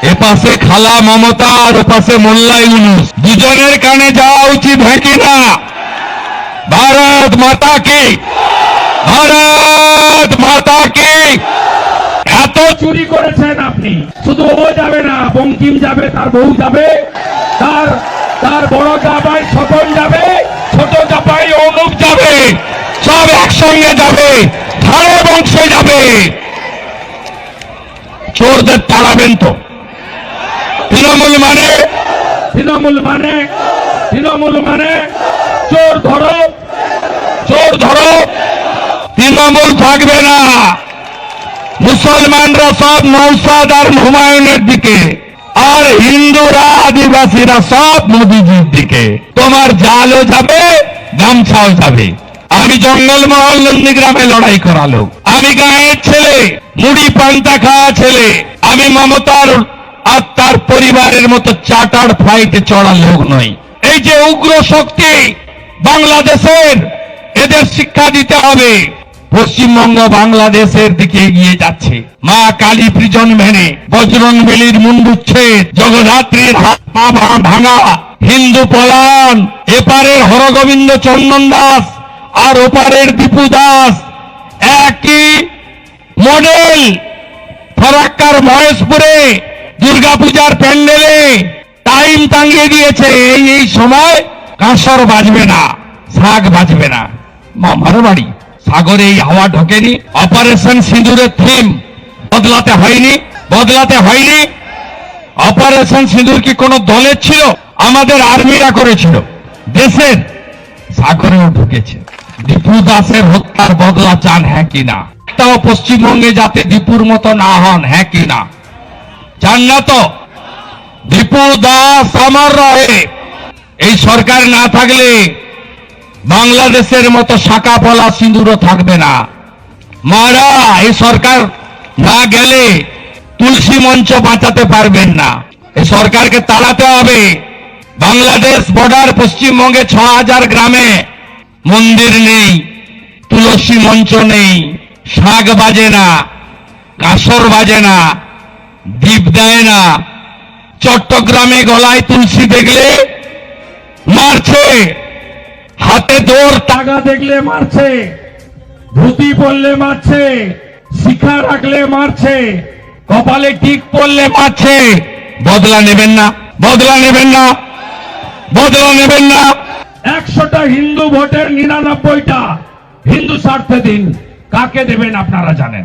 এপাশে খালা মমতা আর ওপাশে মোল্লা ইউনুস, দুজনের কানে যাওয়া উচিত হয় কিনা? ভারত মাতা কি, ভারত মাতা কি। এত চুরি করেছেন আপনি, শুধু ও যাবে না, বঙ্কিম যাবে, তার বউ যাবে, তার বড় জামাই স্বপন যাবে, ছোট জাপাই অনুপ যাবে, সব একসঙ্গে যাবে, ধারে বংশে যাবে। চোরদের তাড়াবেন তো? তৃণমূল মানে চোর ধরো, চোর ধরো। তৃণমূল থাকবে না, মুসলমানরা সব নৌসাদ আর হুমায়ুনের দিকে, আর হিন্দুরা আদিবাসীরা সব মোদিজির দিকে। তোমার জালও যাবে, গামছাও যাবে। আমি জঙ্গলমহল নন্দীগ্রামে লড়াই করা লোক, আমি গাঁয়ের ছেলে, মুড়ি পান্তা খাওয়া ছেলে। আমি মমতার আর তার পরিবারের মতো চার্টার্ড ফ্লাইটে চড়া লোক নই। এই যে উগ্র শক্তি বাংলাদেশের, এদের শিক্ষা দিতে হবে। পশ্চিমবঙ্গ বাংলাদেশের দিকে এগিয়ে যাচ্ছে। মা কালী প্রিজন ভ্যানে বজরংবলীর মুন্ডুচ্ছেদ, জগদ্ধাত্রীর হাত পা ভাঙা, হিন্দু পলায়ন, এপারের হরগোবিন্দ চন্দন দাস আর ওপারের দীপু দাস একই মডেল। ফরাক্কার মহেশপুরে দুর্গাপূজার প্যান্ডেলে টাইম টাঙ্গিয়ে দিয়েছে, এই সময় কাঁসর বাজবে না, শাক বাজবে না। মামার বাড়ি সাগরে এই হাওয়া ঢোকেনি। অপারেশন সিঁদুরের থিম বদলাতে হয়নি। অপারেশন সিঁদুর কি কোনো দলের ছিল? আমাদের আর্মিরা করেছিল, দেশের। সাগরেও ঢুকেছে। দীপু দাসের হত্যার বদলা চান, হ্যাঁ কিনা? তাও পশ্চিমবঙ্গে যাতে দীপুর মতো না হন, হ্যাঁ কিনা? চান না তো? দীপু দাস আমার রহে। এই সরকার না থাকলে বাংলাদেশের মতো শাখা পলা সিঁদুরও থাকবে না। মারা, এই সরকার না গেলে তুলসী মঞ্চ বাঁচাতে পারবেন না। এই সরকারকে তাড়াতে হবে। বাংলাদেশ বর্ডার পশ্চিমবঙ্গে ৬,০০০ গ্রামে মন্দির নেই, তুলসী মঞ্চ নেই, শাক বাজে না, কাঁসর বাজে না, দীপ দেয় না। চট্টগ্রামে গলায় তুলসী দেখলে মারছে, হাতে দৌড় টাকা দেখলে মারছে, ধুতি পরলে মারছে, শিখা রাখলে মারছে, কপালে টিক পড়লে মারছে। বদলা নেবেন না, বদলা নেবেন না, বদলা নেবেন না। ১০০টা হিন্দু ভোটের ৯৯টা হিন্দু স্বার্থে দিন। কাকে দেবেন আপনারা জানেন।